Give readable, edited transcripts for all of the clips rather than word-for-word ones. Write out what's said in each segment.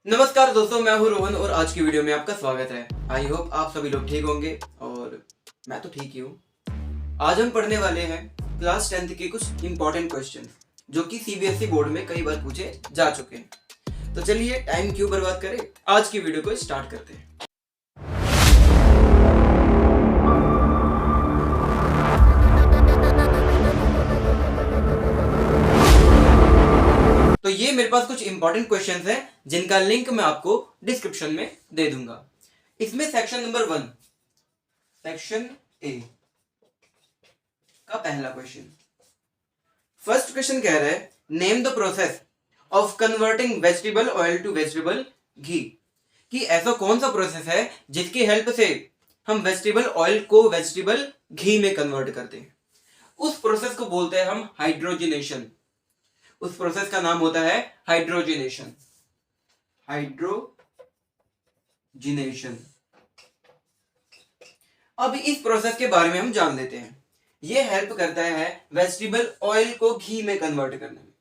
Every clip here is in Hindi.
नमस्कार दोस्तों, मैं हूं रोहन और आज की वीडियो में आपका स्वागत है। आई होप आप सभी लोग ठीक होंगे और मैं तो ठीक ही हूँ। आज हम पढ़ने वाले हैं क्लास 10th के कुछ इंपॉर्टेंट क्वेश्चन जो कि सीबीएसई बोर्ड में कई बार पूछे जा चुके हैं। तो चलिए टाइम क्यों बर्बाद करें, आज की वीडियो को स्टार्ट करते हैं। तो ये मेरे पास कुछ इंपॉर्टेंट क्वेश्चंस हैं जिनका लिंक मैं आपको डिस्क्रिप्शन में दे दूंगा। इसमें सेक्शन नंबर 1, सेक्शन ए का पहला क्वेश्चन, फर्स्ट क्वेश्चन कह रहा है name the process of converting vegetable oil to vegetable ghee. कि ऐसा कौन सा प्रोसेस है जिसकी हेल्प से हम वेजिटेबल ऑयल को वेजिटेबल घी में कन्वर्ट करते हैं। उस प्रोसेस को बोलते हैं हम हाइड्रोजिनेशन। उस प्रोसेस का नाम होता है हाइड्रोजिनेशन। हाइड्रोजिनेशन। अब इस प्रोसेस के बारे में हम जान लेते हैं। यह हेल्प करता है वेजिटेबल ऑयल को घी में कन्वर्ट करने में।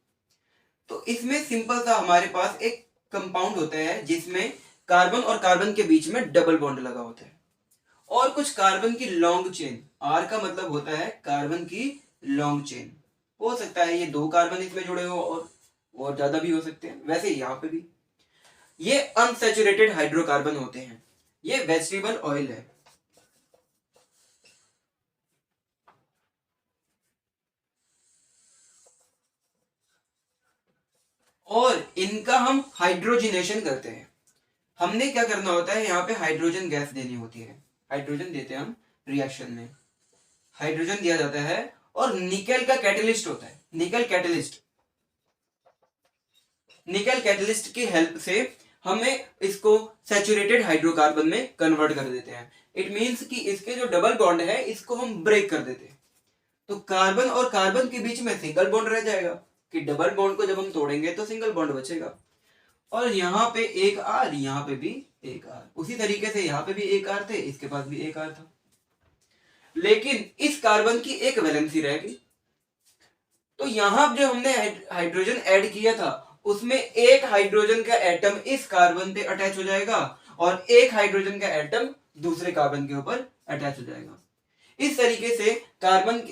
तो इसमें सिंपल सा हमारे पास एक कंपाउंड होता है जिसमें कार्बन और कार्बन के बीच में डबल बॉन्ड लगा होता है और कुछ कार्बन की लॉन्ग चेन। आर का मतलब होता है कार्बन की लॉन्ग चेन। हो सकता है ये 2 कार्बन इसमें जुड़े हो और ज्यादा भी हो सकते हैं। वैसे यहां पे भी ये अनसैचुरेटेड हाइड्रोकार्बन होते हैं। ये वेजिटेबल ऑयल है। और इनका हम हाइड्रोजिनेशन करते हैं। हमने क्या करना होता है, यहाँ पे हाइड्रोजन गैस देनी होती है। हाइड्रोजन देते हैं हम रिएक्शन में, हाइड्रोजन दिया जाता है और निकेल का कैटलिस्ट होता है। निकेल कैटलिस्ट की हेल्प से हमें इसको सैचुरेटेड हाइड्रोकार्बन में कन्वर्ट कर देते हैं। इट मींस कि इसके जो डबल बॉन्ड है इसको हम ब्रेक कर देते हैं। तो कार्बन और कार्बन के बीच में सिंगल बॉन्ड रह जाएगा कि डबल बॉन्ड को जब हम तोड़ेंगे तो सिंगल बॉन्ड बचेगा। और यहाँ पे एक आर, यहाँ पे भी एक आर। उसी तरीके से यहाँ पे भी एक आर थे, इसके पास भी एक आर था, लेकिन इस कार्बन की एक वैलेंसी रहेगी। तो यहां जो हमने हाइड्रोजन ऐड किया था उसमें एक हाइड्रोजन का एटम इस कार्बन पे अटैच हो जाएगा और एक हाइड्रोजन का एटम दूसरे कार्बन के ऊपर अटैच हो जाएगा। इस तरीके से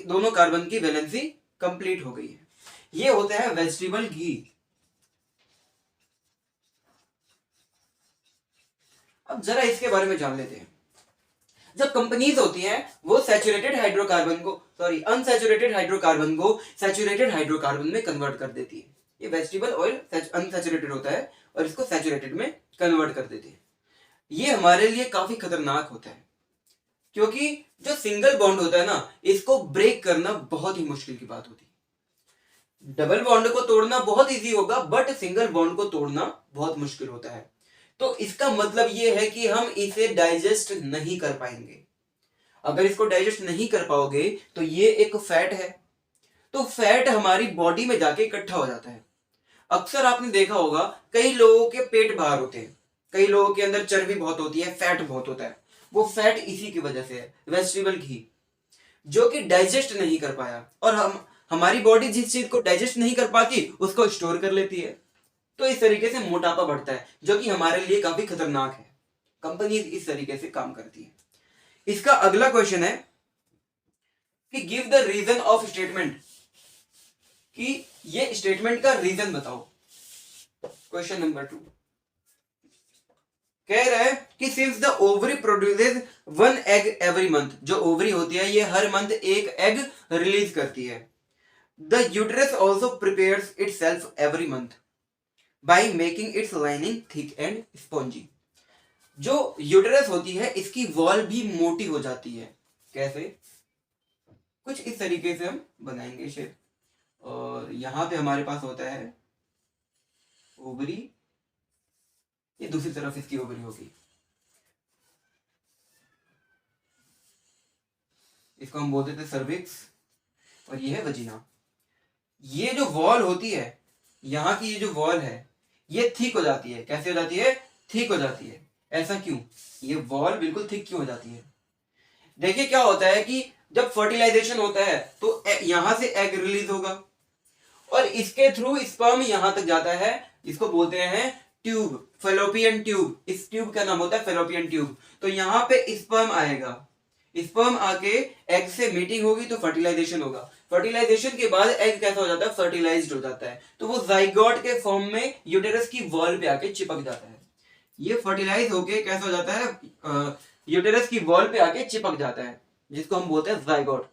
दोनों कार्बन की वैलेंसी कंप्लीट हो गई है। ये होता है वेजिटेबल घी। अब जरा इसके बारे में जान लेते हैं। जब कंपनीज होती हैं वो अनसैचुरेटेड हाइड्रोकार्बन को सैचुरेटेड हाइड्रोकार्बन में कन्वर्ट कर देती है। ये वेजिटेबल ऑयल अनसैचुरेटेड होता है और इसको सैचुरेटेड में कन्वर्ट कर देती है। ये हमारे लिए काफी खतरनाक होता है क्योंकि जो सिंगल बॉन्ड होता है ना, इसको ब्रेक करना बहुत ही मुश्किल की बात होती है। डबल बॉन्ड को तोड़ना बहुत इजी होगा बट सिंगल बॉन्ड को तोड़ना बहुत मुश्किल होता है। तो इसका मतलब यह है कि हम इसे डाइजेस्ट नहीं कर पाएंगे। अगर इसको डाइजेस्ट नहीं कर पाओगे तो ये एक फैट है। तो फैट हमारी बॉडी में जाके इकट्ठा हो जाता है। अक्सर आपने देखा होगा कई लोगों के पेट बाहर होते हैं, कई लोगों के अंदर चर्बी बहुत होती है, फैट बहुत होता है। वो फैट इसी की वजह से है, वेजिटेबल घी जो कि डाइजेस्ट नहीं कर पाया। और हमारी बॉडी जिस चीज को डाइजेस्ट नहीं कर पाती उसको स्टोर कर लेती है। तो इस तरीके से मोटापा बढ़ता है जो कि हमारे लिए काफी खतरनाक है। कंपनी इस तरीके से काम करती है। इसका अगला क्वेश्चन है कि give the reason of statement, कि ये स्टेटमेंट का रीजन बताओ। क्वेश्चन नंबर 2 कह रहा है कि since the ovary produces 1 egg every month, जो ओवरी होती है ये हर मंथ एक एग रिलीज करती है। The uterus also prepares itself every month by making it's lining thick and spongy. जो यूट्रस होती है इसकी वॉल भी मोटी हो जाती है। कैसे? कुछ इस तरीके से हम बनाएंगे शेप। और यहां पे हमारे पास होता है ओवरी, ये दूसरी तरफ इसकी ओवरी होगी। इसको हम बोलते थे सर्विक्स और ये है वजीना। ये जो वॉल होती है, यहाँ की ये जो वॉल है ये थिक हो जाती है। कैसे हो जाती है? थिक हो जाती है। ऐसा क्यों? ये वॉल बिल्कुल थिक क्यों हो जाती है? देखिए क्या होता है कि जब फर्टिलाइजेशन होता है तो यहां से एग रिलीज होगा और इसके थ्रू स्पर्म यहां तक जाता है। इसको बोलते हैं ट्यूब, फेलोपियन ट्यूब, इस ट्यूब का नाम होता है फेलोपियन ट्यूब। तो यहाँ पे स्पर्म आएगा, स्पर्म आके एग से मीटिंग होगी तो फर्टिलाइजेशन होगा, फर्टिलाइजेशन के बाद एग कैसा हो जाता है, फर्टिलाइज्ड हो जाता है, तो वो जाइगोट के फॉर्म में यूटेरस की वॉल पे आके चिपक जाता है। ये फर्टिलाइज होके कैसा हो जाता है, यूटेरस की वॉल पे आके चिपक जाता है, जिसको हम बोलते हैं जाइगोट।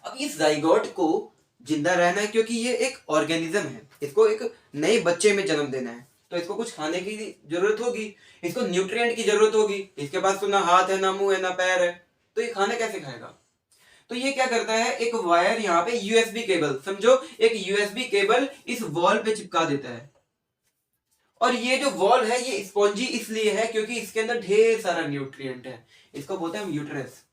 अब इस जाइगोट को जिंदा रहना है क्योंकि ये एक ऑर्गेनिज्म है, इसको एक नए बच्चे में जन्म देना है, तो इसको कुछ खाने की जरूरत होगी, इसको न्यूट्रिएंट की जरूरत होगी, इसके पास तो ना हाथ है, ना मुंह है, ना पैर है, तो ये खाना कैसे खाएगा। तो ये क्या करता है, एक वायर यहाँ पे यूएसबी केबल, समझो एक यूएसबी केबल इस वॉल पे चिपका देता है, और ये जो वॉल है ये स्पॉन्जी इसलिए है क्योंकि इसके अंदर ढेर सारा न्यूट्रिएंट है, इसको बोलते हैं यूट्रस।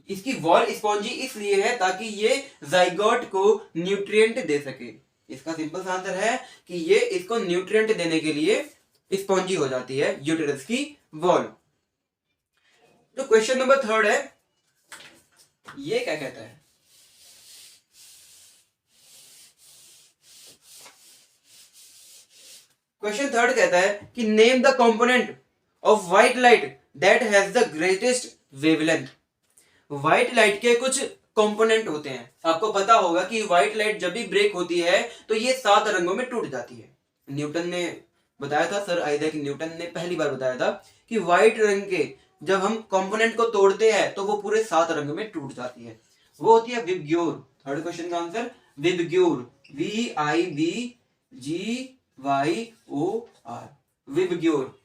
इसकी वॉल स्पॉन्जी इसलिए है ताकि ये जाइगोट को न्यूट्रिएंट दे सके। इसका सिंपल सा आंसर है कि ये इसको न्यूट्रिएंट देने के लिए स्पॉन्जी हो जाती है यूटेरस की वॉल। तो क्वेश्चन नंबर 3 है, ये क्या कहता है, क्वेश्चन 3 कहता है कि name the component of white light that has the greatest wavelength. White light के कुछ कंपोनेंट होते हैं, आपको पता होगा कि व्हाइट लाइट जब भी ब्रेक होती है तो ये 7 रंगों में टूट जाती है। न्यूटन ने बताया था, सर आइजैक न्यूटन ने पहली बार बताया था कि व्हाइट रंग के जब हम कंपोनेंट को तोड़ते हैं तो वो पूरे 7 रंग में टूट जाती है, वो होती है विबग्योर। थर्ड क्वेश्चन का आंसर विबग्योर, VIBGYOR, विबग्योर।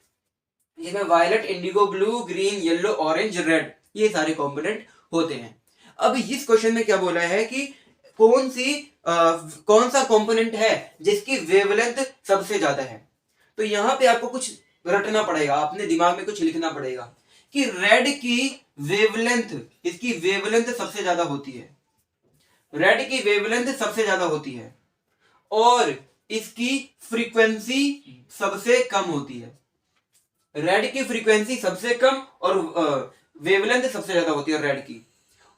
इसमें violet, indigo, blue, green, yellow, orange, red, ये सारे कंपोनेंट होते हैं। अब इस क्वेश्चन में क्या बोला है कि कौन सा कंपोनेंट है जिसकी वेवलेंथ सबसे ज्यादा है। तो यहां पे आपको कुछ रटना पड़ेगा, अपने दिमाग में कुछ लिखना पड़ेगा कि रेड की वेवलेंथ, इसकी वेवलेंथ सबसे ज्यादा होती है, रेड की वेवलेंथ सबसे ज्यादा होती है, और इसकी फ्रीक्वेंसी सबसे कम होती है। रेड की फ्रीक्वेंसी सबसे कम और वेवलेंथ सबसे ज्यादा होती है रेड की,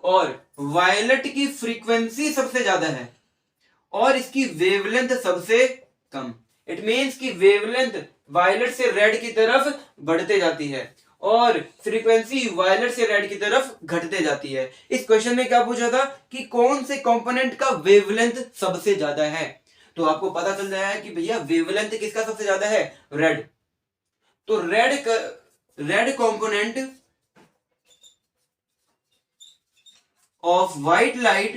और वायलेट की फ्रीक्वेंसी सबसे ज्यादा है और इसकी वेवलेंथ सबसे कम। इट मींस कि वेवलेंथ वायलेट से रेड की तरफ बढ़ते जाती है और फ्रीक्वेंसी वायलेट से रेड की तरफ घटते जाती है। इस क्वेश्चन में क्या पूछा था कि कौन से कंपोनेंट का वेवलेंथ सबसे ज्यादा है, तो आपको पता चल रहा है कि भैया वेवलेंथ किसका सबसे ज्यादा है, रेड। तो red component of white light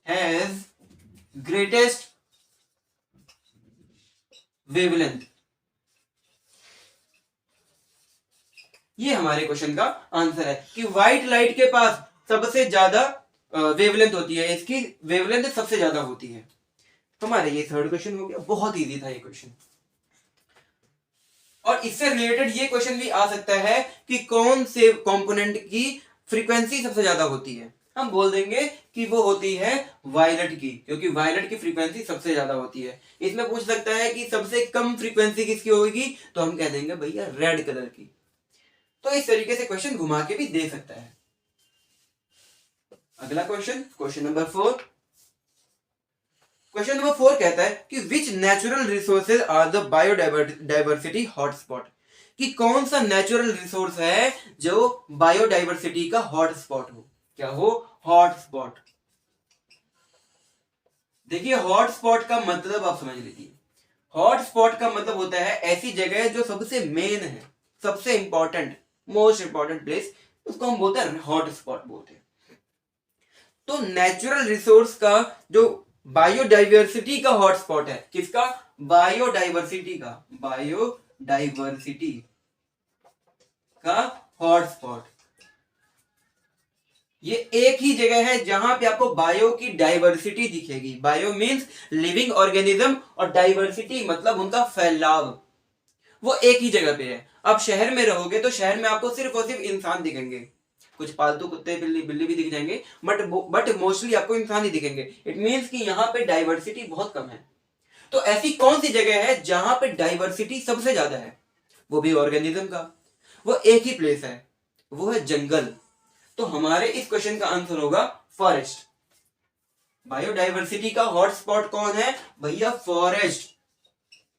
has greatest wavelength। ये हमारे क्वेश्चन का आंसर है कि व्हाइट लाइट के पास सबसे ज्यादा वेवलेंथ होती है, इसकी वेवलेंथ सबसे ज्यादा होती है। हमारे ये थर्ड क्वेश्चन हो गया, बहुत इजी था ये क्वेश्चन। और इससे रिलेटेड ये क्वेश्चन भी आ सकता है कि कौन से कंपोनेंट की फ्रीक्वेंसी सबसे ज्यादा होती है। हम बोल देंगे कि वो होती है वायलेट की, क्योंकि वायलेट की फ्रीक्वेंसी सबसे ज्यादा होती है। इसमें पूछ सकता है कि सबसे कम फ्रीक्वेंसी किसकी होगी, तो हम कह देंगे भैया रेड कलर की। तो इस तरीके से क्वेश्चन घुमा के भी दे सकता है। अगला question, question number 4। Question number 4 कहता है कि which natural resources are the biodiversity hotspot, कि कौन सा नेचुरल रिसोर्स है जो बायोडाइवर्सिटी का हॉटस्पॉट हो। क्या हो, हॉटस्पॉट। देखिए हॉटस्पॉट का मतलब आप समझ लीजिए, हॉटस्पॉट का मतलब होता है ऐसी जगह जो सबसे मेन है, सबसे इंपॉर्टेंट, मोस्ट इंपॉर्टेंट प्लेस, उसको हम बोलते हैं हॉटस्पॉट बोलते हैं। तो नेचुरल रिसोर्स का जो बायोडाइवर्सिटी का हॉटस्पॉट है, किसका, बायोडाइवर्सिटी का, बायोडाइवर्सिटी का हॉटस्पॉट, ये एक ही जगह है जहां पे आपको बायो की डाइवर्सिटी दिखेगी। बायो मींस लिविंग ऑर्गेनिज्म और डाइवर्सिटी मतलब उनका फैलाव, वो एक ही जगह पे है। आप शहर में रहोगे तो शहर में आपको सिर्फ और सिर्फ इंसान दिखेंगे, कुछ पालतू कुत्ते बिल्ली भी दिख जाएंगे, बट मोस्टली आपको इंसान ही दिखेंगे। इट मींस कि यहाँ पे डाइवर्सिटी बहुत कम है। तो ऐसी कौन सी जगह है जहां पे डाइवर्सिटी सबसे ज्यादा है, वो भी ऑर्गेनिज्म का, वो एक ही प्लेस है, वो है जंगल। तो हमारे इस क्वेश्चन का आंसर होगा फॉरेस्ट। बायोडाइवर्सिटी का हॉटस्पॉट कौन है भैया? फॉरेस्ट।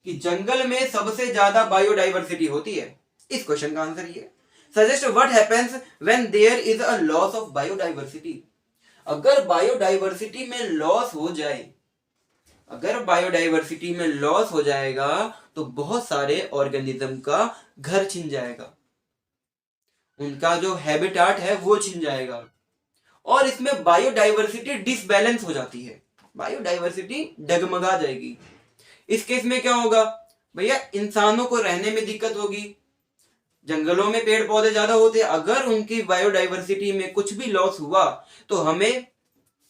कि जंगल में सबसे ज्यादा बायोडाइवर्सिटी होती है। इस क्वेश्चन का आंसर ये। Suggest what happens when there is a loss of biodiversity. अगर बायोडाइवर्सिटी में लॉस हो जाए, अगर बायोडाइवर्सिटी में लॉस हो जाएगा तो बहुत सारे ऑर्गेनिज्म का घर छिन जाएगा, उनका जो हैबिटाट है वो छिन जाएगा, और इसमें बायोडाइवर्सिटी डिसबैलेंस हो जाती है, बायोडाइवर्सिटी डगमगा जाएगी। इस केस में क्या होगा भैया? इंसानों को रहने में दिक्कत होगी। जंगलों में पेड़ पौधे ज्यादा होते हैं, अगर उनकी बायोडाइवर्सिटी में कुछ भी लॉस हुआ तो हमें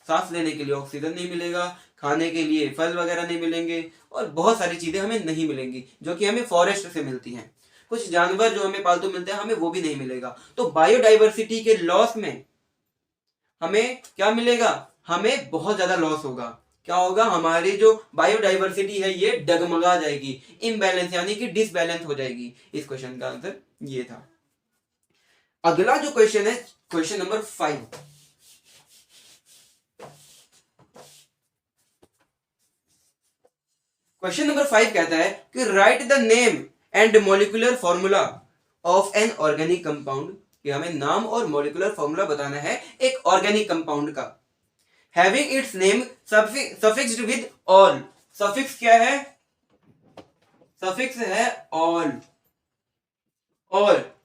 सांस लेने के लिए ऑक्सीजन नहीं मिलेगा, खाने के लिए फल वगैरह नहीं मिलेंगे, और बहुत सारी चीजें हमें नहीं मिलेंगी जो कि हमें फॉरेस्ट से मिलती हैं। कुछ जानवर जो हमें पालतू मिलते हैं हमें वो भी नहीं मिलेगा। तो बायोडाइवर्सिटी के लॉस में हमें क्या मिलेगा? हमें बहुत ज्यादा लॉस होगा। क्या होगा? हमारी जो बायोडाइवर्सिटी है ये डगमगा जाएगी, इम्बैलेंस यानी कि डिसबैलेंस हो जाएगी। इस क्वेश्चन का आंसर ये था। अगला जो क्वेश्चन है क्वेश्चन नंबर 5। क्वेश्चन नंबर 5 कहता है कि write the name and molecular formula of an organic compound. कि हमें नाम और मॉलिक्यूलर फॉर्मूला बताना है एक ऑर्गेनिक कंपाउंड का। Having its name suffixed with ol. Suffix क्या है? सफिक्स है ऑल। और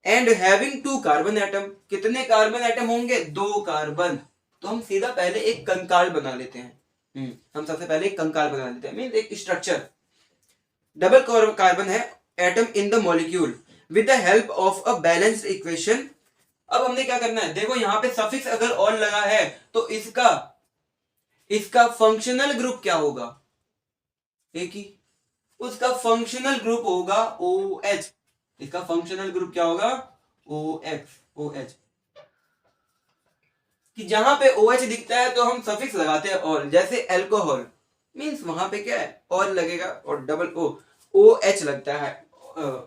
एंड हैविंग 2 कार्बन एटम। कितने कार्बन एटम होंगे? 2 कार्बन। तो हम सीधा पहले एक कंकाल बना लेते हैं। हम सबसे पहले एक कंकाल बना लेते हैं, मीन एक स्ट्रक्चर। डबल कार्बन है atom in the molecule with the help of a balanced equation. अब हमने क्या करना है? देखो यहाँ पे सफिक्स अगर ऑल लगा है तो इसका फंक्शनल ग्रुप क्या होगा? एक ही। उसका फंक्शनल ग्रुप होगा OH। इसका फंक्शनल ग्रुप क्या होगा? OH। कि जहां पे OH दिखता है तो हम सफिक्स लगाते हैं ऑल। जैसे अल्कोहल मींस वहां पे क्या है? ऑल लगेगा, और डबल OH लगता है।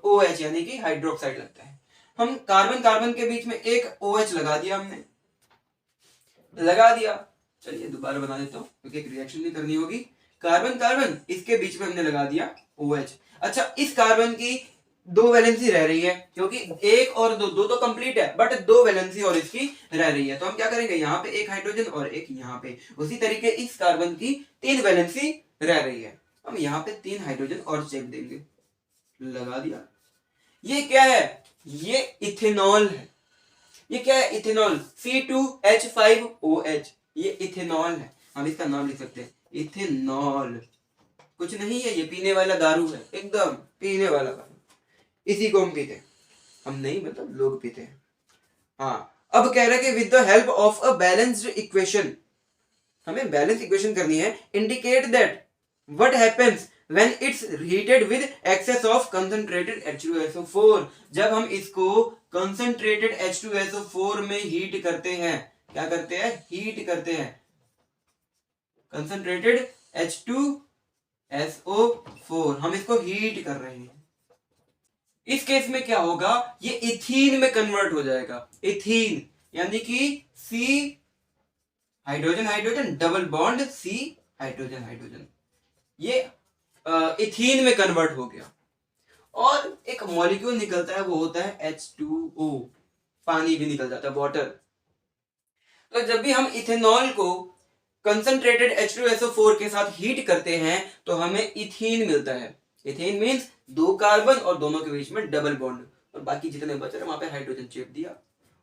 OH यानी कि हाइड्रोक्साइड लगता है। हम कार्बन कार्बन के बीच में एक OH लगा दिया, हमने लगा दिया। चलिए दोबारा बना देता हूं क्योंकि एक रिएक्शन नहीं करनी होगी। कार्बन कार्बन इसके बीच में हमने लगा दिया OH। अच्छा, इस कार्बन की 2 वैलेंसी रह रही है, क्योंकि 1 और 2 तो कंप्लीट है, बट 2 वैलेंसी और इसकी रह रही है। तो हम क्या करेंगे? यहाँ पे एक हाइड्रोजन और एक यहाँ पे। उसी तरीके इस कार्बन की 3 वैलेंसी रह रही है, हम यहाँ पे 3 हाइड्रोजन और चेक देंगे। लगा दिया। ये क्या है? ये इथेनॉल है। ये क्या है? इथेनॉल। C2H5OH। ये इथेनॉल है। हम इसका नाम लिख सकते हैं इथेनॉल। कुछ नहीं है, ये पीने वाला दारू है, एकदम पीने वाला दारू। इसी को हम पीते हैं। हम नहीं, मतलब लोग पीते हैं। हाँ, अब कह रहा है कि with the help of a balanced equation, हमें बैलेंस इक्वेशन करनी है। Indicate that what happens when it's heated with excess of concentrated H2SO4। जब हम इसको concentrated H2SO4 में हीट करते हैं, क्या करते हैं? हीट करते हैं। concentrated H2SO4 हम इसको हीट कर रहे हैं। इस केस में क्या होगा? ये इथीन में कन्वर्ट हो जाएगा। इथीन यानी कि C hydrogen hydrogen double bond C hydrogen hydrogen, ये इथीन में कन्वर्ट हो गया। और एक मॉलिक्यूल निकलता है, वो होता है H2O। पानी भी निकल जाता है, वाटर। तो जब भी हम इथेनॉल को कंसंट्रेटेड H2SO4 के साथ हीट करते हैं तो हमें इथीन मिलता है। इथीन मींस 2 कार्बन और दोनों के बीच में डबल बॉन्ड, और बाकी जितने बच रहे वहां पे हाइड्रोजन चेप दिया,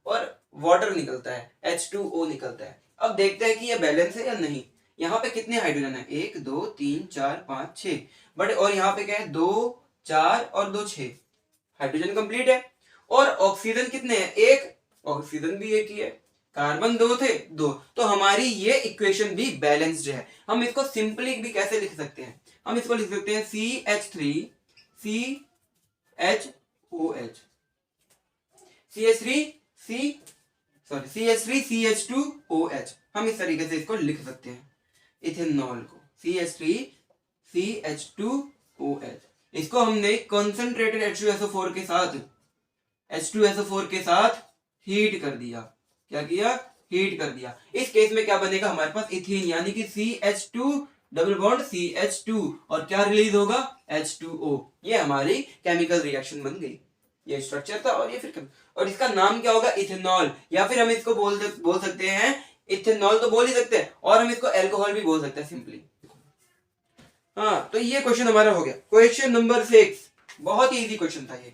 और वाटर निकलता है, H2O निकलता है। अब देखते हैं कि ये बैलेंस है या नहीं। यहाँ पे कितने हाइड्रोजन है? 1 2 3 4 5 6, बट और यहाँ पे क्या है? 2 4 और 2 6। हाइड्रोजन कंप्लीट है। और ऑक्सीजन कितने हैं? 1। ऑक्सीजन भी एक ही है। कार्बन 2 थे, 2। तो हमारी ये इक्वेशन भी बैलेंस्ड है। हम इसको सिंपली भी कैसे लिख सकते हैं? हम इसको लिख सकते हैं CH3CH2OH। हम इस तरीके से इसको लिख सकते हैं इथेनॉल को, CH3CH2OH। इसको हमने कंसंट्रेटेड H2SO4 के साथ हीट कर दिया। क्या किया? हीट कर दिया। इस केस में क्या बनेगा हमारे पास इथीन, यानी कि CH2 डबल बॉन्ड CH2 और क्या रिलीज होगा H2O। ये हमारी केमिकल रिएक्शन बन गई। ये स्ट्रक्चर था और ये फिर और इसका नाम क्या होगा इथेनॉल, या फिर हम इसको बोल सकते हैं इथेनॉल तो बोल ही सकते हैं, और हम इसको अल्कोहल भी बोल सकते हैं सिंपली। हाँ, तो ये क्वेश्चन हमारा हो गया। क्वेश्चन नंबर 6 बहुत ही इजी क्वेश्चन था ये,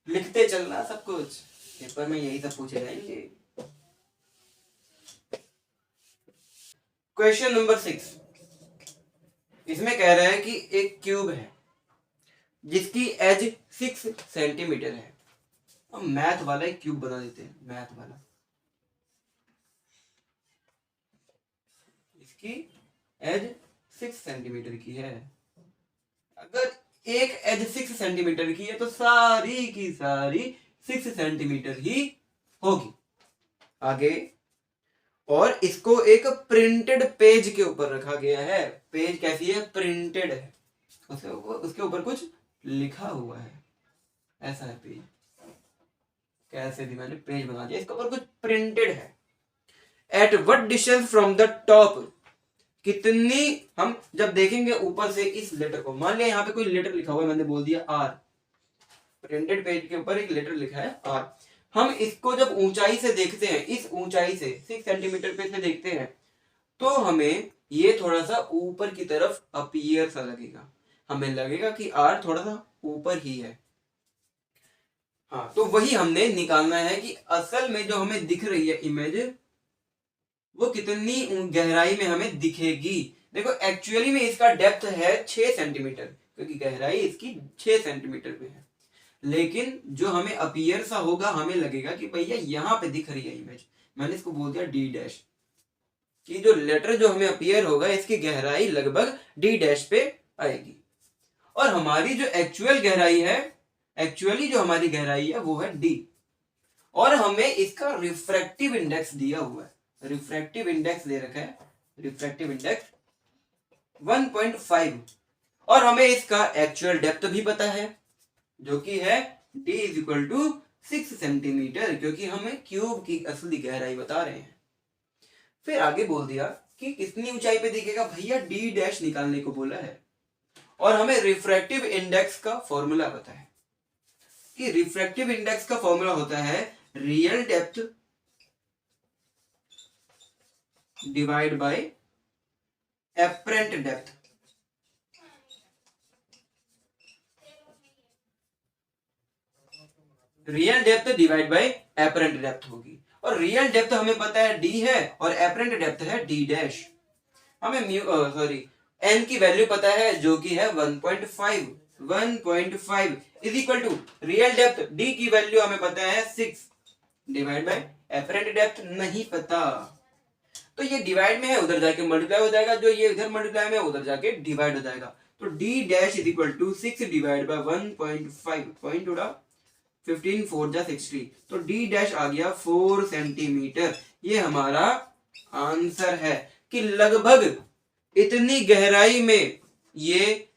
लिखते चलना सब कुछ, पेपर में यही सब पूछे जाएंगे। क्वेश्चन नंबर 6, इसमें कह रहा है कि एक क्यूब है जिसकी एज 6 सेंटीमीटर है। हम मैथ वाला एक क्यूब बना देते हैं, मैथ वाला। इसकी एज 6 सेंटीमीटर की है। अगर एक एज 6 सेंटीमीटर की है तो सारी की सारी 6 सेंटीमीटर ही होगी। आगे, और इसको एक प्रिंटेड पेज के ऊपर रखा गया है। पेज कैसी है, प्रिंटेड है, उसके ऊपर कुछ लिखा हुआ है, ऐसा है पेज। कैसे भी मैंने पेज बना दिया, इसके ऊपर कुछ प्रिंटेड है। At what distance from the top, कितनी, हम जब देखेंगे ऊपर से इस लेटर को, मान लिया यहाँ पे कोई लेटर लिखा हुआ है, मैंने बोल दिया आर, प्रिंटेड पेज के ऊपर एक लेटर लिखा है आर। हम इसको जब ऊंचाई से देखते हैं, इस ऊंचाई से 6 सेंटीमीटर पे से देखते हैं, तो हमें ये थोड़ा सा ऊपर की तरफ अपीयर सा लगेगा, हमें लगेगा कि आर थोड़ा सा ऊपर ही है। हाँ, तो वही हमने निकालना है कि असल में जो हमें दिख रही है इमेज, वो कितनी गहराई में हमें दिखेगी। देखो एक्चुअली में इसका डेप्थ है 6 सेंटीमीटर, क्योंकि गहराई इसकी 6 सेंटीमीटर पे है, लेकिन जो हमें अपीयर सा होगा, हमें लगेगा कि भैया यहाँ पे दिख रही है इमेज। मैंने इसको बोल दिया डी डैश, कि जो लेटर जो हमें अपीयर होगा इसकी गहराई लगभग डी डैश पे आएगी। और हमारी जो एक्चुअल गहराई है, एक्चुअली जो हमारी गहराई है वो है डी, और हमें इसका रिफ्रैक्टिव इंडेक्स दिया हुआ है, रिफ्रैक्टिव इंडेक्स दे रखा है, रिफ्रैक्टिव इंडेक्स 1.5, और हमें इसका एक्चुअल डेप्थ भी पता है, जो कि है d is equal to 6 centimetre, क्योंकि हमें क्यूब की असली गहराई बता रहे हैं। फिर आगे बोल दिया कि कितनी ऊंचाई पे दिखेगा, भैया डी डैश निकालने को बोला है, और हमें रिफ्रैक्टिव इंडेक्स का फॉर्मूला पता है, कि रिफ्रैक्टिव इंडेक्स का फॉर्मूला होता है real depth divide by apparent depth. Real depth divide by apparent depth होगी, और रियल डेप्थ हमें पता है डी है, और एपरेंट डेप्थ है डी डैश। हमें एन की वैल्यू पता है, जो कि है 1.5 is equal to real depth D की वैल्यू हमें पता है 6 डिवाइड बाय एपरेंट डेप्थ नहीं पता, तो ये डिवाइड में है, उधर जाके मल्टीप्लाई हो जाएगा, जो ये इधर मल्टीप्लाई में है उधर जाके डिवाइड हो जाएगा। तो D dash is equal to 6 divide by 1.5, point उड़ा 15 4 जा 60, तो डी डैश आ गया 4 सेंटीमीटर। ये हमारा आंसर है कि लगभग इतनी गहराई में ये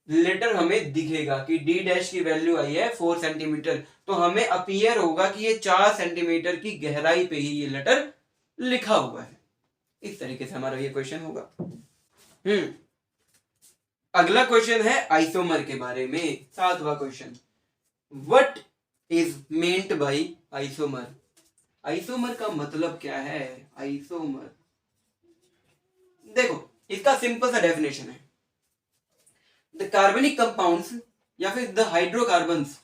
लेटर हमें दिखेगा, कि डी डैश की वैल्यू आई है 4 सेंटीमीटर, तो हमें अपीयर होगा कि ये 4 सेंटीमीटर की गहराई पे ही ये लेटर लिखा हुआ है। इस तरीके से हमारा ये क्वेश्चन होगा। अगला क्वेश्चन है आइसोमर के बारे में, 7वां question. What is meant by isomer? Isomer का मतलब क्या है? आइसोमर, देखो इसका सिंपल सा डेफिनेशन है, द कार्बनिक कंपाउंड्स या फिर the hydrocarbons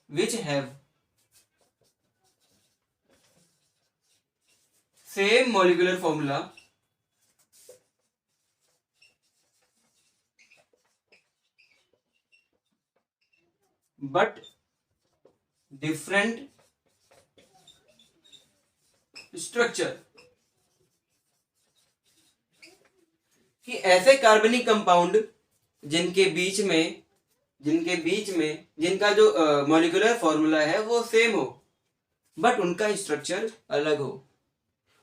which have same molecular formula but different structure, कि ऐसे कार्बनिक कंपाउंड जिनके बीच में जिनका जो मॉलिक्यूलर फॉर्मूला है वो सेम हो, बट उनका स्ट्रक्चर अलग हो,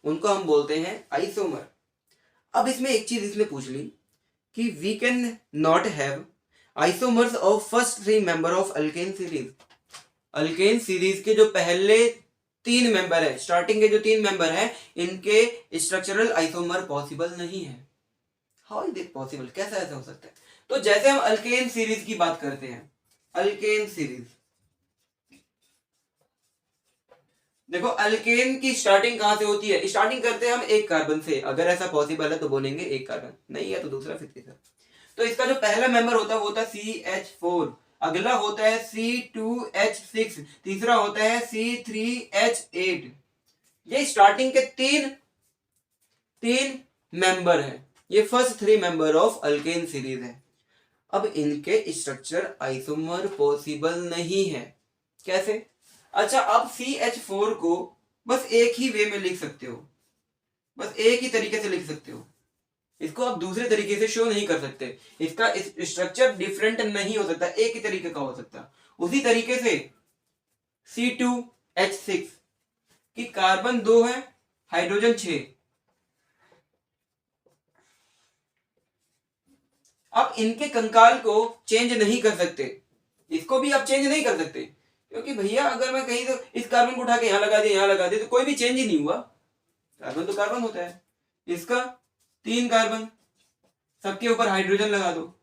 उनको हम बोलते हैं आइसोमर। अब इसमें एक चीज इसने पूछ ली कि we can not have isomers of first 3 member of alkane series, alkane series के जो पहले 3 मेंबर है, स्टार्टिंग के जो 3 मेंबर है, इनके स्ट्रक्चरल आइसोमर पॉसिबल नहीं है। हाउ इज इट पॉसिबल, कैसा ऐसा हो सकता है? तो जैसे हम अल्केन सीरीज की बात करते हैं, अल्केन सीरीज, देखो अल्केन की स्टार्टिंग कहां से होती है? स्टार्टिंग करते हैं हम एक कार्बन से, अगर ऐसा पॉसिबल है तो बोलेंगे एक कार्बन, नहीं है तो दूसरा, फिर तीसरा। तो इसका जो पहला मेंबर होता है वो होता है CH4, अगला होता है C2H6, तीसरा होता है C3H8। ये स्टार्टिंग के तीन मेंबर है, ये first 3 member of alkane series है। अब इनके स्ट्रक्चर आइसोमर पॉसिबल नहीं है। कैसे? अच्छा, अब CH4 को बस एक ही वे में लिख सकते हो, बस एक ही तरीके से लिख सकते हो, इसको आप दूसरे तरीके से शो नहीं कर सकते, इसका स्ट्रक्चर डिफरेंट नहीं हो सकता, एक ही तरीके का हो सकता। उसी तरीके से C2H6 की कार्बन 2 है, हाइड्रोजन 6। अब इनके कंकाल को चेंज नहीं कर सकते, इसको भी आप चेंज नहीं कर सकते, क्योंकि भैया अगर मैं कहीं तो इस कार्बन को उठा के यहां लगा दिया, यहां लगा दिया, तो कोई भी चेंज ही नहीं हुआ, कार्बन तो कार्बन होता है। इसका 3 कार्बन, सबके ऊपर हाइड्रोजन लगा दो,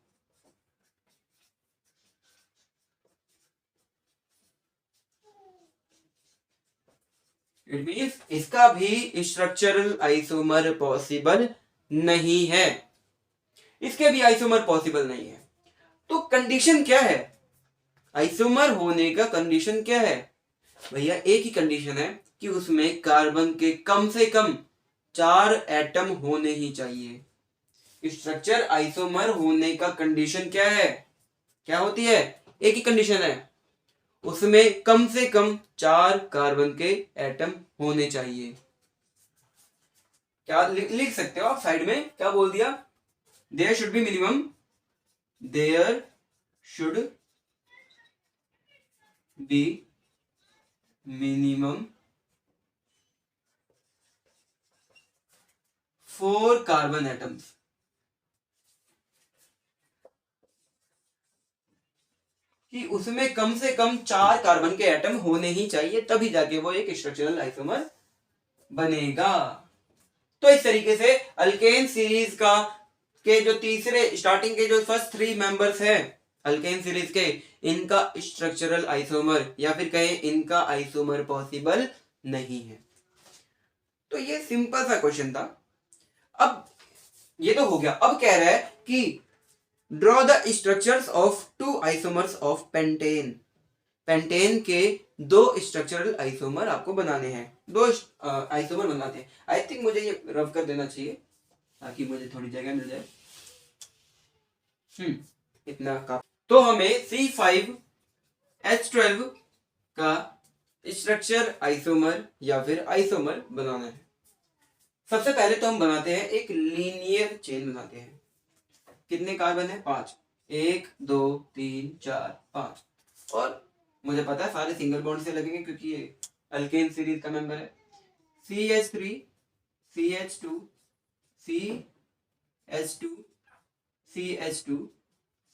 इट मींस इसका भी स्ट्रक्चरल आइसोमर पॉसिबल नहीं है, इसके भी आइसोमर पॉसिबल नहीं है। तो कंडीशन क्या है आइसोमर होने का? कंडीशन क्या है भैया? एक ही कंडीशन है कि उसमें कार्बन के कम से कम 4 एटम होने ही चाहिए। स्ट्रक्चर आइसोमर होने का कंडीशन क्या है? क्या होती है? एक ही कंडीशन है, उसमें कम से कम 4 कार्बन के एटम होने चाहिए। क्या लिख सकते हो आप साइड में? क्या बोल दिया? There should be minimum, there should be minimum 4 carbon atoms. कि उसमें कम से कम 4 कार्बन के एटम होने ही चाहिए, तभी जाके वो एक स्ट्रक्चरल आइसोमर बनेगा। तो इस तरीके से अल्केन सीरीज का के जो तीसरे स्टार्टिंग के जो फर्स्ट 3 मेंबर्स हैं अल्केन सीरीज के, इनका स्ट्रक्चरल आइसोमर या फिर कहें इनका आइसोमर पॉसिबल नहीं है। तो ये सिंपल सा क्वेश्चन था। अब ये तो हो गया, अब कह रहा है कि draw the structures of 2 isomers of pentane. Pentane के 2 स्ट्रक्चरल आइसोमर आपको बनाने हैं, 2 आइसोमर बनाते हैं। आई थिंक मुझे ये रफ कर देना चाहिए ताकि मुझे थोड़ी जगह मिल जाए। इतना का तो हमें C5H12 का स्ट्रक्चर आइसोमर या फिर आइसोमर बनाना है। सबसे पहले तो हम बनाते हैं एक लीनियर चेन बनाते हैं। कितने कार्बन है? 5, 1 2 3 4 5, और मुझे पता है सारे सिंगल बॉन्ड से लगेंगे क्योंकि ये अल्केन सीरीज का मेंबर है। CH3 CH2 CH2 CH2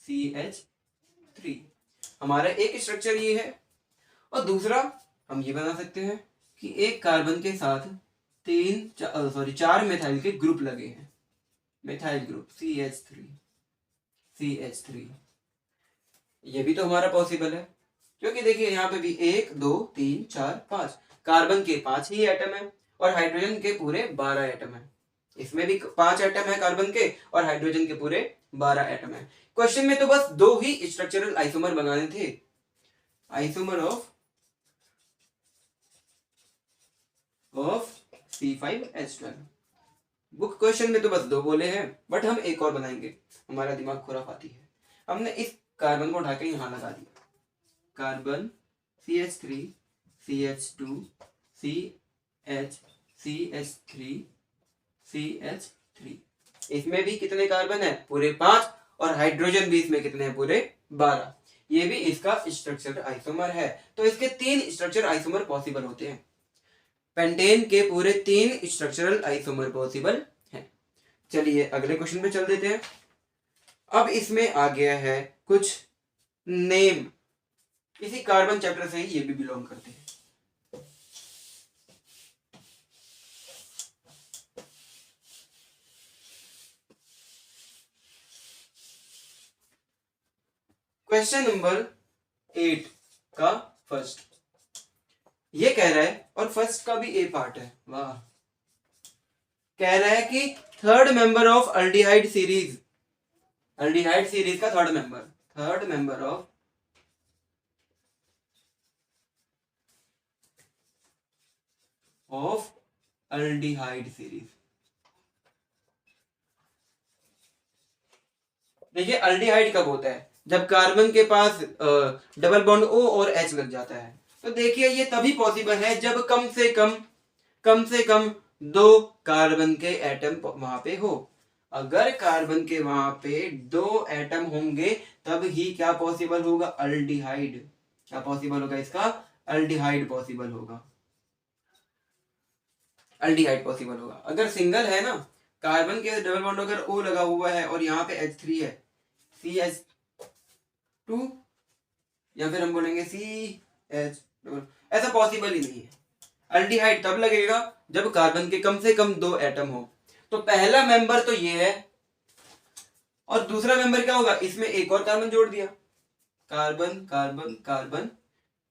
CH3, हमारा एक स्ट्रक्चर ये है। और दूसरा हम ये बना सकते हैं कि एक कार्बन के साथ 4 मेथाइल के ग्रुप लगे हैं, मेथाइल ग्रुप CH3 ये भी तो हमारा पॉसिबल है, क्योंकि देखिए यहाँ पे भी 1 2 3 4 5 कार्बन के 5 ही एटम है और हाइड्रोजन के पूरे 12 एटम है। इसमें भी 5 एटम है कार्बन के और हाइड्रोजन के पूरे 12 एटम है। क्वेश्चन में तो बस 2 ही स्ट्रक्चरल आइसोमर बनाने थे, isomer of C5H12। Book question में तो बस 2 बोले हैं, बट हम एक और बनाएंगे, हमारा दिमाग खुराफाती है। हमने इस कार्बन को उठा के यहां लगा दिया, carbon CH3 CH2 CH3 CH3, इसमें भी कितने कार्बन है? पूरे 5, और हाइड्रोजन भी इसमें कितने हैं? पूरे 12। ये भी इसका स्ट्रक्चर आइसोमर है। तो इसके 3 स्ट्रक्चर आइसोमर पॉसिबल होते हैं। पेंटेन के पूरे 3 स्ट्रक्चरल आइसोमर पॉसिबल हैं। चलिए अगले क्वेश्चन पे चल देते हैं। अब इसमें आ गया है कुछ नेम, इसी कार्बन चैप्टर से ही ये भी बिलोंग करते हैं। क्वेश्चन नंबर 8 का फर्स्ट ये कह रहा है, और फर्स्ट का भी ए पार्ट है, वाह। कह रहा है कि third member of aldehyde series, aldehyde series का third member of aldehyde series. देखिए अल्डिहाइड कब होता है, जब कार्बन के पास डबल बॉन्ड O और H लग जाता है। तो देखिए ये तभी पॉसिबल है जब कम से कम 2 कार्बन के एटम वहां पे हो। अगर कार्बन के वहां पे 2 एटम होंगे तब ही क्या पॉसिबल होगा, अल्डिहाइड। क्या पॉसिबल होगा इसका, अल्डिहाइड पॉसिबल होगा, अल्डिहाइड पॉसिबल होगा। अगर सिंगल है ना, कार्बन के डबल बॉन्ड अगर O लगा हुआ है और यहाँ पे H3 है, CH2, या फिर हम बोलेंगे CH, ऐसा पॉसिबल ही नहीं है। अल्डिहाइड तब लगेगा जब कार्बन के कम से कम 2 एटम हो। तो पहला मेंबर तो ये है, और दूसरा मेंबर क्या होगा, इसमें एक और कार्बन जोड़ दिया, कार्बन कार्बन कार्बन,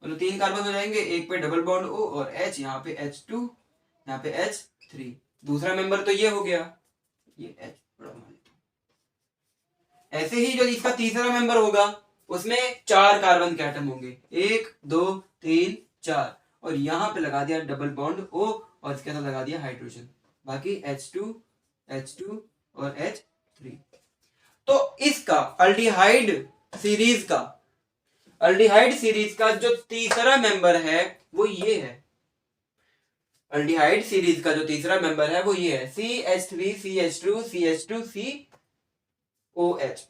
मतलब 3 कार्बन हो जाएंगे, एक पे डबल बॉन्ड O और H, यहाँ पे H2, यहाँ पे H3। दूसरा मेंबर तो ये हो गया, ये H बड़ा मान लेता हूं। ऐसे ही जो इसका तीसरा मेंबर होगा उसमें 4 कार्बन के एटम होंगे, 1 2 3 4, और यहाँ पे लगा दिया डबल बॉन्ड O और इसके साथ लगा दिया हाइड्रोजन, बाकी H2 और H3। तो इसका अल्डिहाइड सीरीज का जो तीसरा मेंबर है वो ये है, अल्डिहाइड सीरीज का जो तीसरा मेंबर है वो ये है, CH3 CH2 CH2 COH।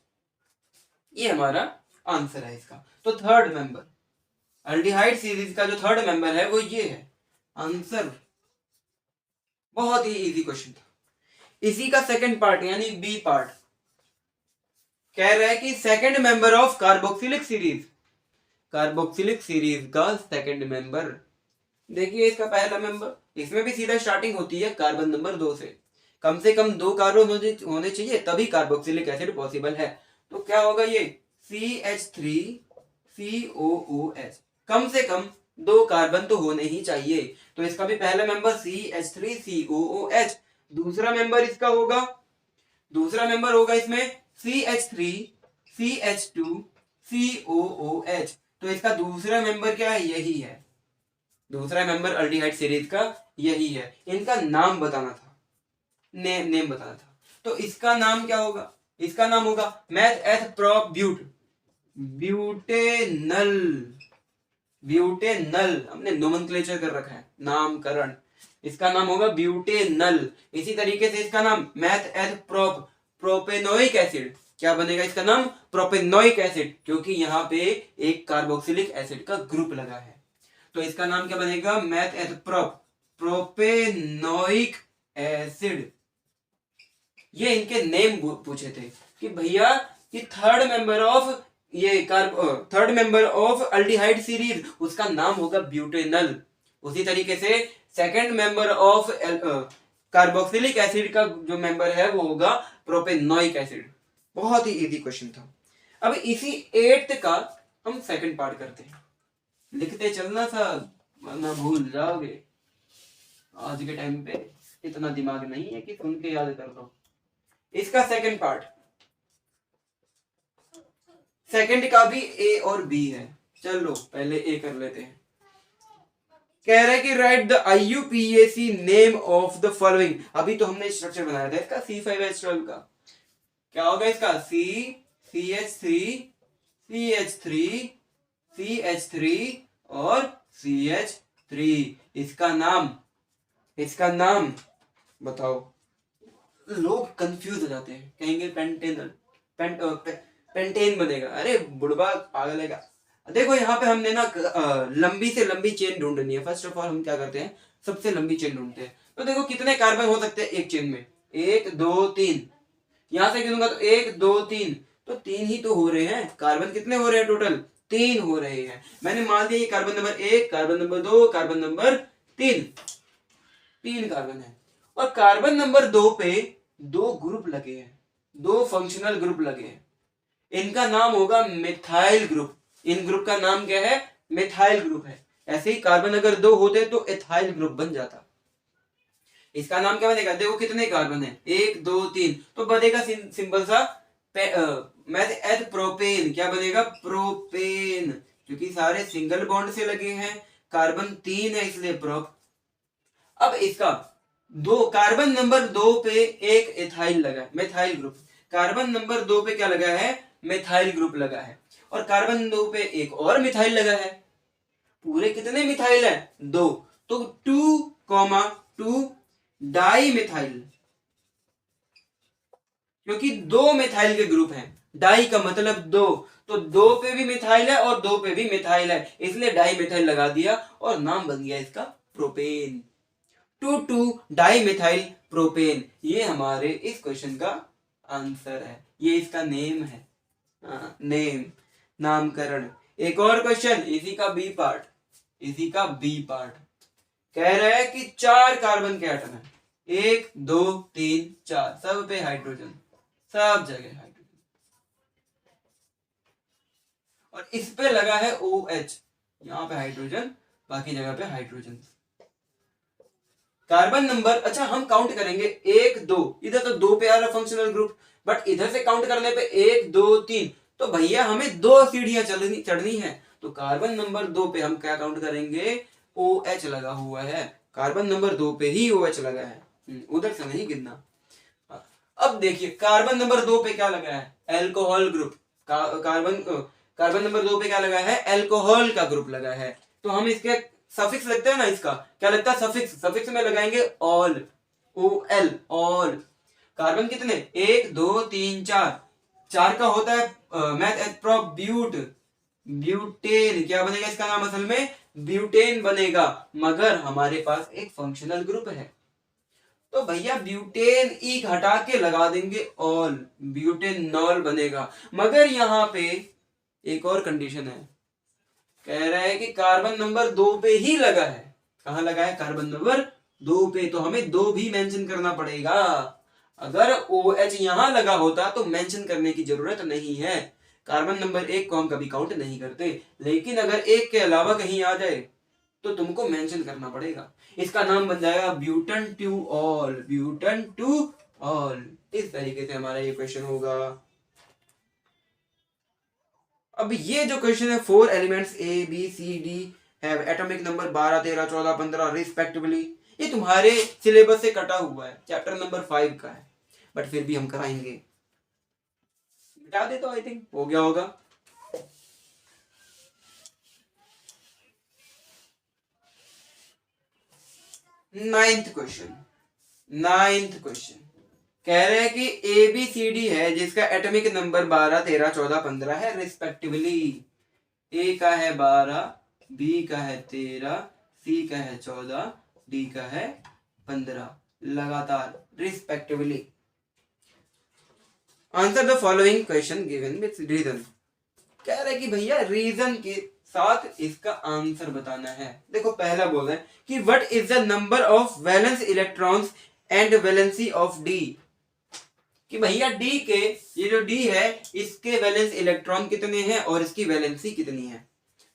ये हमारा आंसर है इसका। तो थर्ड मेंबर, अल्डिहाइड सीरीज का जो थर्ड मेंबर है वो ये है आंसर। बहुत ही इजी क्वेश्चन था। इसी का सेकंड पार्ट यानी बी पार्ट कह रहा है कि second member of carboxylic series, carboxylic series का सेकंड मेंबर। देखिए इसका पहला मेंबर, इसमें भी सीधा स्टार्टिंग होती है कार्बन नंबर 2 से कम 2 कार्बन होने चाहिए तभी कार्बोक्सिलिक एसिड पॉसिबल है। तो क्या होगा ये CH3COOH, कम से कम 2 कार्बन तो होने ही चाहिए। तो इसका भी पहला मेंबर CH3COOH। दूसरा मेंबर इसका होगा, दूसरा मेंबर होगा इसमें CH3CH2COOH। तो इसका दूसरा मेंबर क्या है, यही है, दूसरा मेंबर अल्डिहाइड सीरीज का यही है। इनका नाम बताना था, नेम बताना था। तो इसका नाम क्या होगा, इसका नाम होगा मैथ एथ प्रोप ब्यूटेनल, हमने नोमेनक्लेचर कर रखा है, नामकरण। इसका नाम होगा ब्यूटेनल। इसी तरीके से इसका नाम मैथ एथ प्रोपेनोइक एसिड, क्या बनेगा इसका नाम, प्रोपेनोइक एसिड, क्योंकि यहाँ पे एक कार्बोक्सिलिक एसिड का ग्रुप लगा है। तो इसका नाम क्या बनेगा, मैथ एथ प्रोपेनोइक एसिड। ये इनके नेम पूछे थे कि भैया कि third member of aldehyde series, उसका नाम होगा ब्यूटेनल। उसी तरीके से second member of carboxylic acid का जो मेंबर है वो होगा प्रोपेनोइक एसिड। बहुत ही इजी क्वेश्चन था। अब इसी 8th का हम सेकंड पार्ट करते हैं, लिखते चलना था वरना भूल जाओगे। आज के टाइम पे इतना दिमाग नहीं है कि सुन के याद कर लो। इसका सेकंड पार्ट, सेकंड का भी ए और बी है। चलो पहले ए कर लेते हैं। कह रहे कि write the IUPAC name of the following. अभी तो हमने स्ट्रक्चर बनाया था इसका C5H12 का, क्या होगा इसका CH3 और CH3। इसका नाम बताओ। लोग कंफ्यूज हो जाते हैं, कहेंगे पेंटेन बनेगा। अरे बुढ़बा पागल है क्या। देखो यहाँ पे हमने ना लंबी से लंबी चेन ढूंढनी है। फर्स्ट ऑफ ऑल हम क्या करते हैं, सबसे लंबी चेन ढूंढते हैं। तो देखो कितने कार्बन हो सकते हैं एक चेन में, 1 2 3। यहां से गिनूंगा तो 1 2 3, तो 3 ही तो हो रहे हैं। कार्बन कितने हो रहे हैं टोटल? 3 हो रहे हैं। मैंने मान लिया ये carbon number 1, carbon number 2, carbon number 3, 3 carbon है। और कार्बन नंबर 2 पे 2 ग्रुप लगे हैं, 2 फंक्शनल ग्रुप लगे हैं। इनका नाम होगा मिथाइल ग्रुप। इन ग्रुप का नाम क्या है? मिथाइल ग्रुप है। ऐसे ही कार्बन अगर 2 होते तो एथाइल ग्रुप बन जाता। इसका नाम क्या बनेगा? देखो कितने कार्बन है, 1 2 3, तो बनेगा सिंपल सा मैथ प्रोपेन। क्या बनेगा? प्रोपेन, क्योंकि सारे सिंगल बॉन्ड से लगे हैं। कार्बन 3 है इसलिए प्रोप। अब इसका कार्बन नंबर 2 पे एक एथाइल लगा है, मिथाइल ग्रुप। कार्बन नंबर 2 पे क्या लगा है? मिथाइल ग्रुप लगा है। और कार्बन 2 पे एक और मिथाइल लगा है। पूरे कितने मिथाइल है? 2। तो 2, डाई मिथाइल, क्योंकि 2 मिथाइल के ग्रुप हैं। डाई का मतलब 2, तो 2 पे भी मिथाइल है और 2 पे भी मिथाइल है, इसलिए डाई मिथाइल लगा दिया और नाम बन गया इसका प्रोपेन। 2 डाई मिथाइल प्रोपेन, ये हमारे इस क्वेश्चन का आंसर है। ये इसका नेम है, नेम, नामकरण। एक और क्वेश्चन इसी का बी पार्ट, इसी का बी पार्ट कह रहा है कि 4 कार्बन के एटम है, 1 2 3 4, सब पे हाइड्रोजन, सब जगह हाइड्रोजन। और इस पे लगा है OH, यहाँ पे हाइड्रोजन, बाकी जगह पे हाइड्रोजन। कार्बन नंबर, अच्छा हम काउंट करेंगे 1 2, इधर तो 2 पे आ रहा फंक्शनल ग्रुप, बट इधर से काउंट करने पे 1 2 3, तो भैया हमें 2 सीढ़ियां चढ़नी है। तो कार्बन नंबर 2 पे हम क्या काउंट करेंगे? OH लगा हुआ है, कार्बन नंबर 2 पे ही OH लगा है, उधर से नहीं गिनना। अब देखिए कार्बन नंबर 2 पे क्या लगा है? Alcohol group. कार्बन नंबर 2 पे क्या लगा है? एल्कोहल का ग्रुप लगा है। तो हम इसके सफिक्स लगता है ना, इसका क्या लगता है? सफिक्स। सफिक्स में लगाएंगे ऑल, OL, ऑल। कार्बन कितने? 1 2 3 4, 4 का होता है मैथ प्रोप ब्यूट, ब्यूटेन। क्या बनेगा इसका नाम असल में? ब्यूटेन बनेगा, मगर हमारे पास एक फंक्शनल ग्रुप है, तो भैया ब्यूटेन ई हटा के लगा देंगे ऑल, ब्यूटेनॉल बनेगा। मगर यहाँ पे एक और कंडीशन है, कह रहा है कि कार्बन नंबर 2 पे ही लगा है। कहां लगा है? कार्बन नंबर 2 पे, तो हमें 2 भी मेंशन करना पड़ेगा। अगर OH यहां लगा होता तो मेंशन करने की जरूरत नहीं है। कार्बन नंबर 1 को हम कभी काउंट नहीं करते, लेकिन अगर 1 के अलावा कहीं आ जाए तो तुमको मेंशन करना पड़ेगा। इसका नाम बन जाएगा butan two ol, butan two ol. इस तरीके से हमारा ये क्वेश्चन होगा। अब ये जो क्वेश्चन है, 4 elements ABCD have atomic number 12 13 14 15 respectively, ये तुम्हारे सिलेबस से कटा हुआ है, चैप्टर नंबर 5 का है, बट फिर भी हम कराएंगे। मिटा दे तो आई थिंक हो गया होगा। नाइन्थ क्वेश्चन कह रहे हैं कि ABCD है जिसका एटॉमिक नंबर 12 13 14 15 है रिस्पेक्टिवली। A का है 12, B का है 13, C का है 14, D का है 15, लगातार respectively. Answer the following question given with reason. कह रहे हैं कि भैया रीजन के साथ इसका आंसर बताना है। देखो पहला बोल रहे हैं कि what is the number of valence electrons and valency of D, कि भैया D के, ये जो D है इसके वैलेंस इलेक्ट्रॉन कितने हैं और इसकी वैलेंसी कितनी है।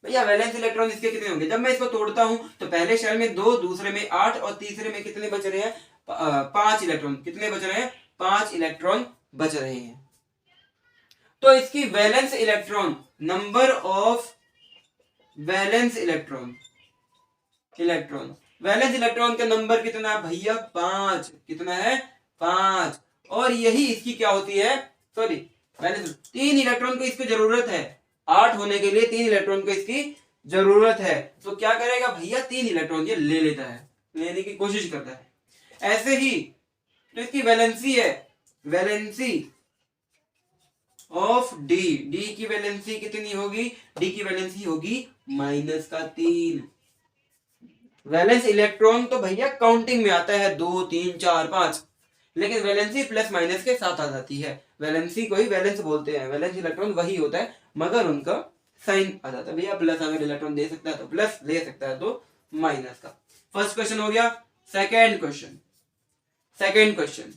भैया वैलेंस इलेक्ट्रॉन इसके कितने होंगे? जब मैं इसको तोड़ता हूं तो पहले शेल में 2, दूसरे में 8 और तीसरे में कितने बच रहे हैं? 5 इलेक्ट्रॉन। कितने बच रहे हैं? 5 इलेक्ट्रॉन बच रहे हैं। तो इसकी valence electron, number of valence electron, valence electron का नंबर कितना है भैया? 5। कितना है? 5। और यही इसकी क्या होती है? सॉरी, वैलेंस 3 इलेक्ट्रॉन को इसकी जरूरत है, 8 होने के लिए 3 इलेक्ट्रॉन को इसकी जरूरत है। तो क्या करेगा भैया? 3 इलेक्ट्रॉन ये ले लेता है, लेने की कोशिश करता है। ऐसे ही तो इसकी वैलेंसी है, वैलेंसी ऑफ डी की वैलेंसी कितनी होगी? डी की वैलेंसी होगी -3। वैलेंस इलेक्ट्रॉन तो भैया काउंटिंग में आता है 2 3 4 5, लेकिन वैलेंसी प्लस माइनस के साथ आ जाती है। वैलेंसी को ही वैलेंस बोलते हैं, वैलेंस इलेक्ट्रॉन वही होता है, मगर उनका साइन आ जाता है। भैया प्लस अगर इलेक्ट्रॉन दे सकता है तो प्लस, ले सकता है तो माइनस का। फर्स्ट क्वेश्चन हो गया। सेकेंड क्वेश्चन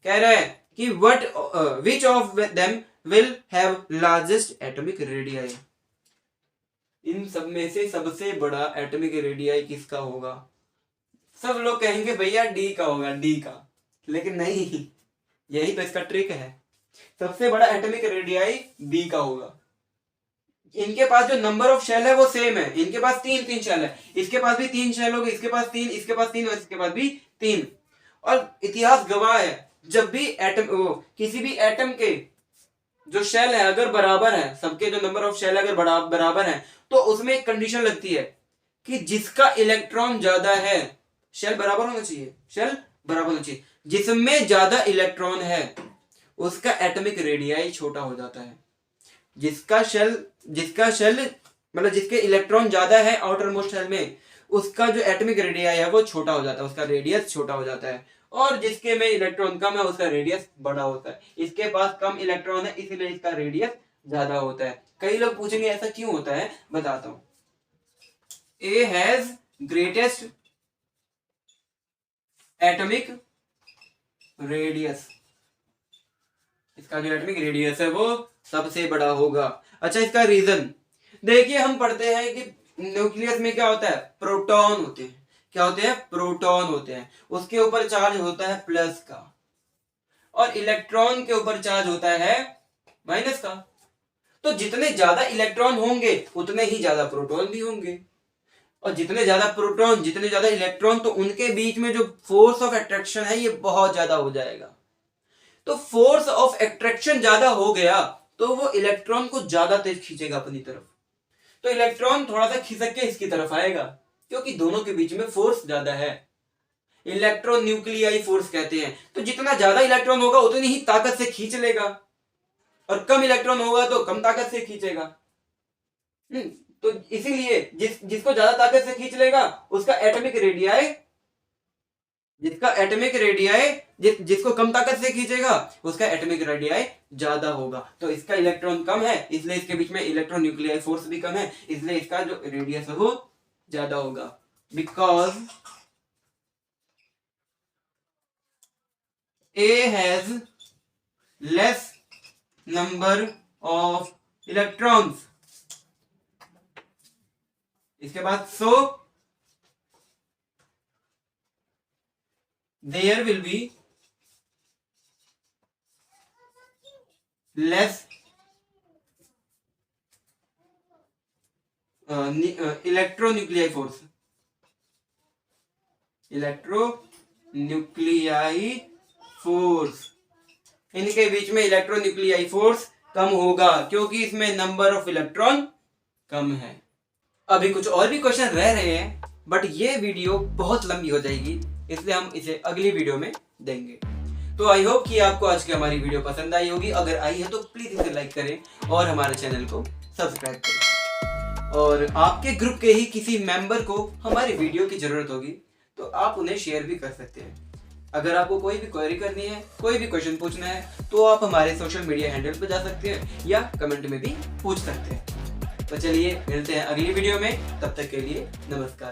कह रहा है कि which of them will have largest atomic radii. इन सब में से सबसे बड़ा एटॉमिक रेडियाई किसका होगा? सब लोग कहेंगे भैया डी का होगा, डी का, लेकिन नहीं, यही तो इसका ट्रिक है। सबसे बड़ा एटॉमिक रेडियाई डी का होगा। इनके पास जो नंबर ऑफ शेल है वो सेम है, इनके पास तीन शेल है, इसके पास भी 3 शेल होगी, इसके पास 3, इसके पास 3 और इसके पास भी 3। और इतिहास गवाह है, जब भी किसी भी एटम के जो शेल है अगर बराबर है, सबके जो नंबर ऑफ शेल अगर बराबर है, तो उसमें एक कंडीशन लगती है कि जिसका इलेक्ट्रॉन ज्यादा है, शेल बराबर होना चाहिए, शेल बराबर होना चाहिए, जिसमें ज्यादा इलेक्ट्रॉन है उसका एटॉमिक रेडियाई छोटा हो जाता है। जिसका शेल मतलब जिसके इलेक्ट्रॉन ज्यादा है आउटर मोस्ट शेल में, उसका जो एटॉमिक रेडियाई है वो छोटा हो जाता है, उसका रेडियस छोटा हो जाता है। और जिसके में इलेक्ट्रॉन कम है उसका रेडियस बड़ा होता है। इसके पास कम इलेक्ट्रॉन है इसलिए इसका रेडियस ज्यादा होता है। कई लोग पूछेंगे ऐसा क्यों होता है, बताता हूं। A has greatest atomic radius, इसका जो एटॉमिक रेडियस है वो सबसे बड़ा होगा। अच्छा, इसका रीजन देखिए, हम पढ़ते हैं कि न्यूक्लियस में क्या होता है, प्रोटॉन होते हैं। क्या होते हैं? प्रोटॉन होते हैं। उसके ऊपर चार्ज होता है प्लस का, और इलेक्ट्रॉन के ऊपर चार्ज होता है माइनस का। तो जितने ज्यादा इलेक्ट्रॉन होंगे उतने ही ज्यादा प्रोटॉन भी होंगे, और जितने ज्यादा प्रोटॉन जितने ज्यादा इलेक्ट्रॉन, तो उनके बीच में जो फोर्स ऑफ अट्रैक्शन है ये बहुत ज्यादा हो जाएगा। तो फोर्स ऑफ अट्रैक्शन ज्यादा हो गया तो वो इलेक्ट्रॉन को ज्यादा तेज खींचेगा अपनी तरफ। तो इलेक्ट्रॉन थोड़ा सा खिसक के इसकी तरफ आएगा, क्योंकि दोनों के बीच में फोर्स ज्यादा है। इलेक्ट्रॉन न्यूक्लियाई फोर्स कहते हैं। तो जितना ज्यादा इलेक्ट्रॉन होगा उतनी ही ताकत से खींच लेगा, और कम इलेक्ट्रॉन होगा तो कम ताकत से खींचेगा। तो इसीलिए जिसको ज्यादा ताकत से खींच लेगा उसका एटॉमिक रेडियाई, जिसको कम ताकत से खींचेगा उसका एटॉमिक रेडियाई ज्यादा होगा। तो इसका इलेक्ट्रॉन कम है इसलिए इसके बीच में इलेक्ट्रॉन न्यूक्लियाई फोर्स भी कम है, इसलिए इसका जो रेडियस है वो ज्यादा होगा। Because A has less number of electrons, इसके बाद सो there will be less electronuclei force, इनके बीच में इलेक्ट्रोन्यूक्लियाई फोर्स कम होगा क्योंकि इसमें नंबर ऑफ इलेक्ट्रॉन कम है। अभी कुछ और भी क्वेश्चन रह रहे हैं, बट ये वीडियो बहुत लंबी हो जाएगी, इसलिए हम इसे अगली वीडियो में देंगे। तो आई होप कि आपको आज की हमारी वीडियो पसंद आई होगी। अगर आई है तो प्लीज इसे लाइक करें और हमारे चैनल को सब्सक्राइब करें। और आपके ग्रुप के ही किसी मेंबर को हमारी वीडियो की जरूरत होगी तो आप उन्हें शेयर भी कर सकते हैं। अगर आपको कोई भी क्वेरी करनी है, कोई भी क्वेश्चन पूछना है, तो आप हमारे सोशल मीडिया हैंडल पर जा सकते हैं या कमेंट में भी पूछ सकते हैं। तो चलिए मिलते हैं अगली वीडियो में, तब तक के लिए नमस्कार।